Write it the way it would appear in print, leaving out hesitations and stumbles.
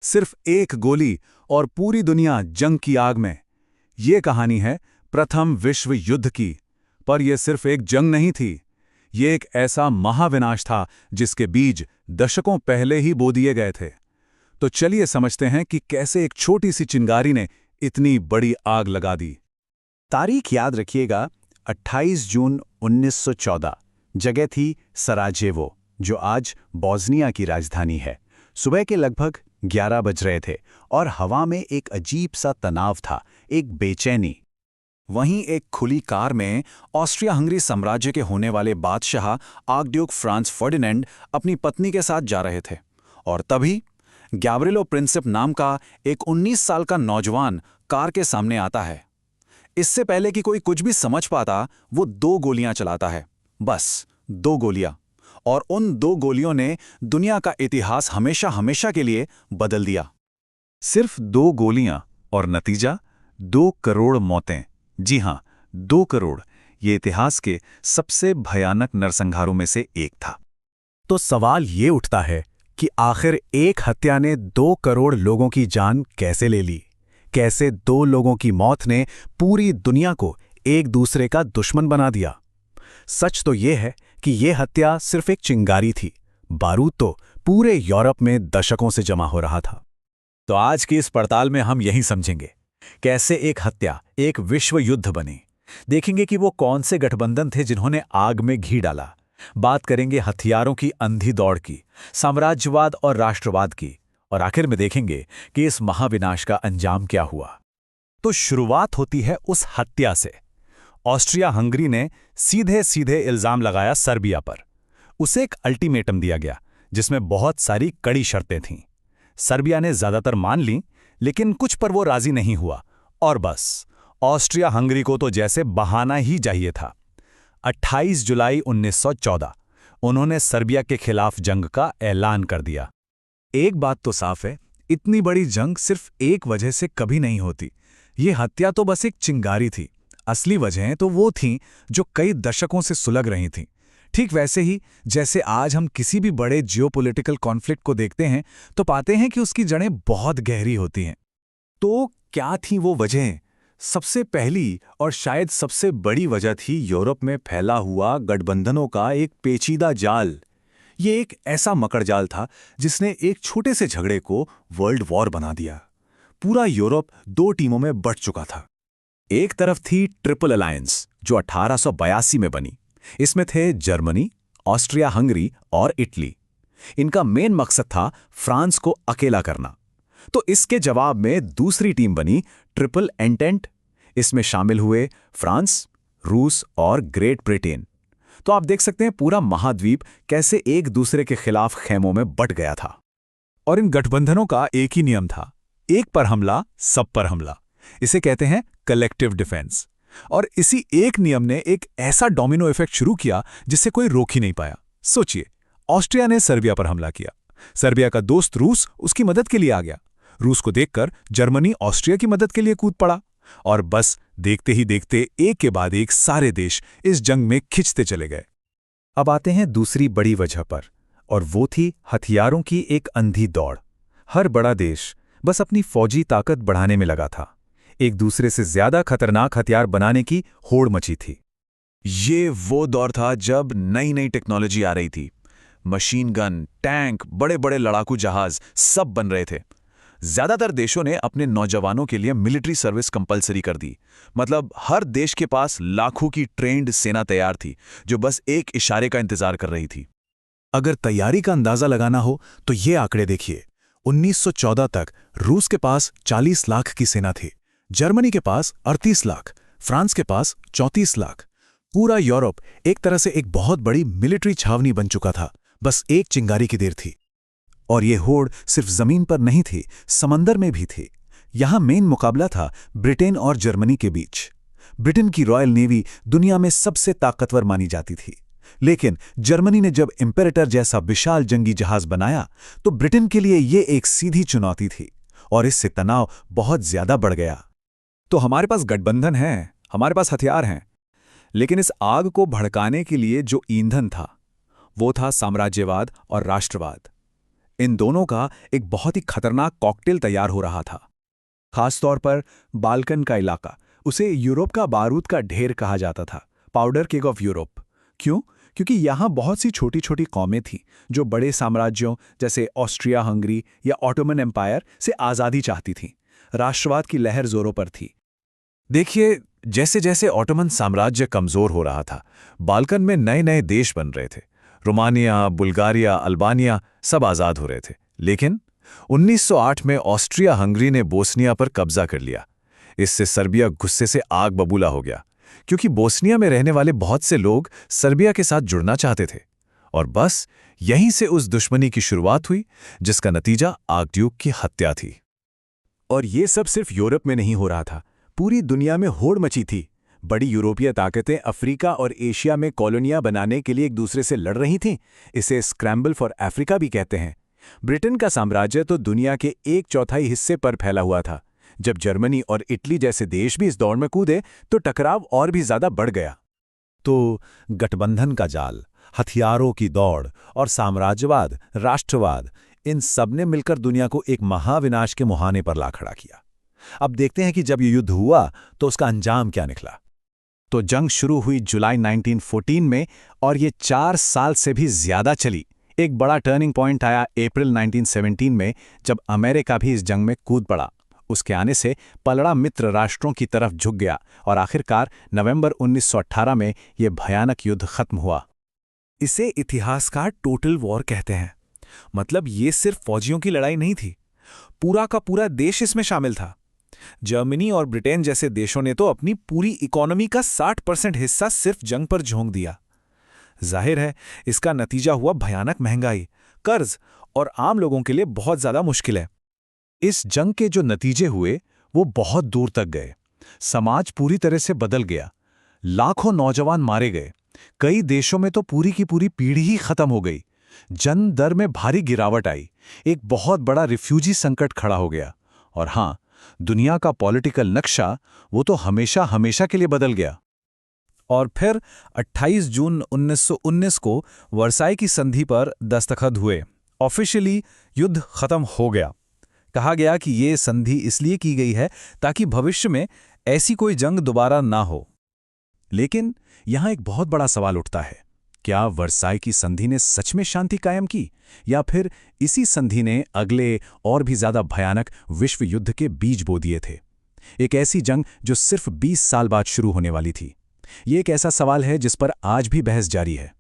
सिर्फ एक गोली और पूरी दुनिया जंग की आग में। ये कहानी है प्रथम विश्व युद्ध की। पर यह सिर्फ एक जंग नहीं थी। ये एक ऐसा महाविनाश था जिसके बीज दशकों पहले ही बो दिए गए थे। तो चलिए समझते हैं कि कैसे एक छोटी सी चिंगारी ने इतनी बड़ी आग लगा दी। तारीख याद रखिएगा, 28 जून 1914। जगह थी सराजेवो, जो आज बोस्निया की राजधानी है। सुबह के लगभग 11 बज रहे थे और हवा में एक अजीब सा तनाव था, एक बेचैनी। वहीं एक खुली कार में ऑस्ट्रिया हंगरी साम्राज्य के होने वाले बादशाह आर्कड्यूक फ्रांज फर्डिनेंड अपनी पत्नी के साथ जा रहे थे। और तभी गैब्रिलो प्रिंसिप नाम का एक 19 साल का नौजवान कार के सामने आता है। इससे पहले कि कोई कुछ भी समझ पाता, वो 2 गोलियां चलाता है। बस 2 गोलियां। और उन 2 गोलियों ने दुनिया का इतिहास हमेशा हमेशा के लिए बदल दिया। सिर्फ 2 गोलियां और नतीजा 2 करोड़ मौतें। जी हां, 2 करोड़। ये इतिहास के सबसे भयानक नरसंहारों में से एक था। तो सवाल ये उठता है कि आखिर एक हत्या ने 2 करोड़ लोगों की जान कैसे ले ली? कैसे 2 लोगों की मौत ने पूरी दुनिया को एक दूसरे का दुश्मन बना दिया? सच तो यह है कि यह हत्या सिर्फ एक चिंगारी थी। बारूद तो पूरे यूरोप में दशकों से जमा हो रहा था। तो आज की इस पड़ताल में हम यही समझेंगे कैसे एक हत्या एक विश्व युद्ध बनी। देखेंगे कि वो कौन से गठबंधन थे जिन्होंने आग में घी डाला। बात करेंगे हथियारों की अंधी दौड़ की, साम्राज्यवाद और राष्ट्रवाद की, और आखिर में देखेंगे कि इस महाविनाश का अंजाम क्या हुआ। तो शुरुआत होती है उस हत्या से। ऑस्ट्रिया हंगरी ने सीधे सीधे इल्जाम लगाया सर्बिया पर। उसे एक अल्टीमेटम दिया गया जिसमें बहुत सारी कड़ी शर्तें थीं। सर्बिया ने ज्यादातर मान लीं, लेकिन कुछ पर वो राजी नहीं हुआ। और बस ऑस्ट्रिया हंगरी को तो जैसे बहाना ही चाहिए था। 28 जुलाई 1914 उन्होंने सर्बिया के खिलाफ जंग का ऐलान कर दिया। एक बात तो साफ है, इतनी बड़ी जंग सिर्फ एक वजह से कभी नहीं होती। ये हत्या तो बस एक चिंगारी थी। असली वजहें तो वो थीं जो कई दशकों से सुलग रही थीं। ठीक वैसे ही जैसे आज हम किसी भी बड़े जियोपॉलिटिकल कॉन्फ्लिक्ट को देखते हैं तो पाते हैं कि उसकी जड़ें बहुत गहरी होती हैं। तो क्या थी वो वजहें? सबसे पहली और शायद सबसे बड़ी वजह थी यूरोप में फैला हुआ गठबंधनों का एक पेचीदा जाल। ये एक ऐसा मकड़जाल था जिसने एक छोटे से झगड़े को वर्ल्ड वॉर बना दिया। पूरा यूरोप 2 टीमों में बंट चुका था। एक तरफ थी ट्रिपल अलायंस जो 1882 में बनी। इसमें थे जर्मनी, ऑस्ट्रिया हंगरी और इटली। इनका मेन मकसद था फ्रांस को अकेला करना। तो इसके जवाब में दूसरी टीम बनी ट्रिपल एंटेंट। इसमें शामिल हुए फ्रांस, रूस और ग्रेट ब्रिटेन। तो आप देख सकते हैं पूरा महाद्वीप कैसे एक दूसरे के खिलाफ खेमों में बंट गया था। और इन गठबंधनों का एक ही नियम था, एक पर हमला सब पर हमला। इसे कहते हैं कलेक्टिव डिफेंस। और इसी एक नियम ने एक ऐसा डोमिनो इफेक्ट शुरू किया जिसे कोई रोक ही नहीं पाया। सोचिए, ऑस्ट्रिया ने सर्बिया पर हमला किया। सर्बिया का दोस्त रूस उसकी मदद के लिए आ गया। रूस को देखकर जर्मनी ऑस्ट्रिया की मदद के लिए कूद पड़ा। और बस देखते ही देखते एक के बाद एक सारे देश इस जंग में खिंचते चले गए। अब आते हैं दूसरी बड़ी वजह पर, और वो थी हथियारों की एक अंधी दौड़। हर बड़ा देश बस अपनी फौजी ताकत बढ़ाने में लगा था। एक दूसरे से ज्यादा खतरनाक हथियार बनाने की होड़ मची थी। ये वो दौर था जब नई नई टेक्नोलॉजी आ रही थी। मशीन गन, टैंक, बड़े बड़े लड़ाकू जहाज सब बन रहे थे। ज्यादातर देशों ने अपने नौजवानों के लिए मिलिट्री सर्विस कंपलसरी कर दी। मतलब हर देश के पास लाखों की ट्रेंड सेना तैयार थी जो बस एक इशारे का इंतजार कर रही थी। अगर तैयारी का अंदाजा लगाना हो तो ये आंकड़े देखिए। 1914 तक रूस के पास 40 लाख की सेना थी, जर्मनी के पास 38 लाख, फ्रांस के पास 34 लाख। पूरा यूरोप एक तरह से एक बहुत बड़ी मिलिट्री छावनी बन चुका था। बस एक चिंगारी की देर थी। और ये होड़ सिर्फ जमीन पर नहीं थी, समंदर में भी थी। यहां मेन मुकाबला था ब्रिटेन और जर्मनी के बीच। ब्रिटेन की रॉयल नेवी दुनिया में सबसे ताकतवर मानी जाती थी, लेकिन जर्मनी ने जब इम्पेरेटर जैसा विशाल जंगी जहाज बनाया तो ब्रिटेन के लिए ये एक सीधी चुनौती थी, और इससे तनाव बहुत ज्यादा बढ़ गया। तो हमारे पास गठबंधन है, हमारे पास हथियार हैं, लेकिन इस आग को भड़काने के लिए जो ईंधन था वो था साम्राज्यवाद और राष्ट्रवाद। इन दोनों का एक बहुत ही खतरनाक कॉकटेल तैयार हो रहा था। खासतौर पर बाल्कन का इलाका, उसे यूरोप का बारूद का ढेर कहा जाता था, पाउडर केग ऑफ यूरोप। क्यों? क्योंकि यहाँ बहुत सी छोटी छोटी कौमें थीं जो बड़े साम्राज्यों जैसे ऑस्ट्रिया हंगरी या ऑटोमन एम्पायर से आज़ादी चाहती थीं। राष्ट्रवाद की लहर जोरों पर थी। देखिए, जैसे जैसे ऑटोमन साम्राज्य कमजोर हो रहा था, बाल्कन में नए नए देश बन रहे थे। रोमानिया, बुल्गारिया, अल्बानिया सब आज़ाद हो रहे थे। लेकिन 1908 में ऑस्ट्रिया हंगरी ने बोस्निया पर कब्जा कर लिया। इससे सर्बिया गुस्से से आग बबूला हो गया, क्योंकि बोस्निया में रहने वाले बहुत से लोग सर्बिया के साथ जुड़ना चाहते थे। और बस यहीं से उस दुश्मनी की शुरुआत हुई, जिसका नतीजा आर्कड्यूक की हत्या थी। और ये सब सिर्फ यूरोप में नहीं हो रहा था, पूरी दुनिया में होड़ मची थी। बड़ी यूरोपीय ताकतें अफ्रीका और एशिया में कॉलोनियां बनाने के लिए एक दूसरे से लड़ रही थीं। इसे स्क्रैम्बल फॉर अफ्रीका भी कहते हैं। ब्रिटेन का साम्राज्य तो दुनिया के 1/4 हिस्से पर फैला हुआ था। जब जर्मनी और इटली जैसे देश भी इस दौड़ में कूदे तो टकराव और भी ज्यादा बढ़ गया। तो गठबंधन का जाल, हथियारों की दौड़ और साम्राज्यवाद, राष्ट्रवाद, इन सब ने मिलकर दुनिया को एक महाविनाश के मुहाने पर ला खड़ा किया। अब देखते हैं कि जब ये युद्ध हुआ तो उसका अंजाम क्या निकला। तो जंग शुरू हुई जुलाई 1914 में और ये 4 साल से भी ज्यादा चली। एक बड़ा टर्निंग पॉइंट आया अप्रैल 1917 में, जब अमेरिका भी इस जंग में कूद पड़ा। उसके आने से पलड़ा मित्र राष्ट्रों की तरफ झुक गया और आखिरकार नवंबर 1918 में यह भयानक युद्ध खत्म हुआ। इसे इतिहासकार टोटल वॉर कहते हैं। मतलब ये सिर्फ फौजियों की लड़ाई नहीं थी, पूरा का पूरा देश इसमें शामिल था। जर्मनी और ब्रिटेन जैसे देशों ने तो अपनी पूरी इकोनॉमी का 60% हिस्सा सिर्फ जंग पर झोंक दिया। जाहिर है, इसका नतीजा हुआ भयानक महंगाई, कर्ज और आम लोगों के लिए बहुत ज्यादा मुश्किल है। इस जंग के जो नतीजे हुए वो बहुत दूर तक गए। समाज पूरी तरह से बदल गया। लाखों नौजवान मारे गए। कई देशों में तो पूरी की पूरी पीढ़ी ही खत्म हो गई। जन्म दर में भारी गिरावट आई। एक बहुत बड़ा रिफ्यूजी संकट खड़ा हो गया। और हां, दुनिया का पॉलिटिकल नक्शा वो तो हमेशा हमेशा के लिए बदल गया। और फिर 28 जून 1919 को वर्साई की संधि पर दस्तखत हुए। ऑफिशियली युद्ध खत्म हो गया। कहा गया कि ये संधि इसलिए की गई है ताकि भविष्य में ऐसी कोई जंग दोबारा ना हो। लेकिन यहां एक बहुत बड़ा सवाल उठता है, क्या वर्साई की संधि ने सच में शांति कायम की, या फिर इसी संधि ने अगले और भी ज्यादा भयानक विश्व युद्ध के बीज बो दिए थे? एक ऐसी जंग जो सिर्फ 20 साल बाद शुरू होने वाली थी। ये एक ऐसा सवाल है जिस पर आज भी बहस जारी है।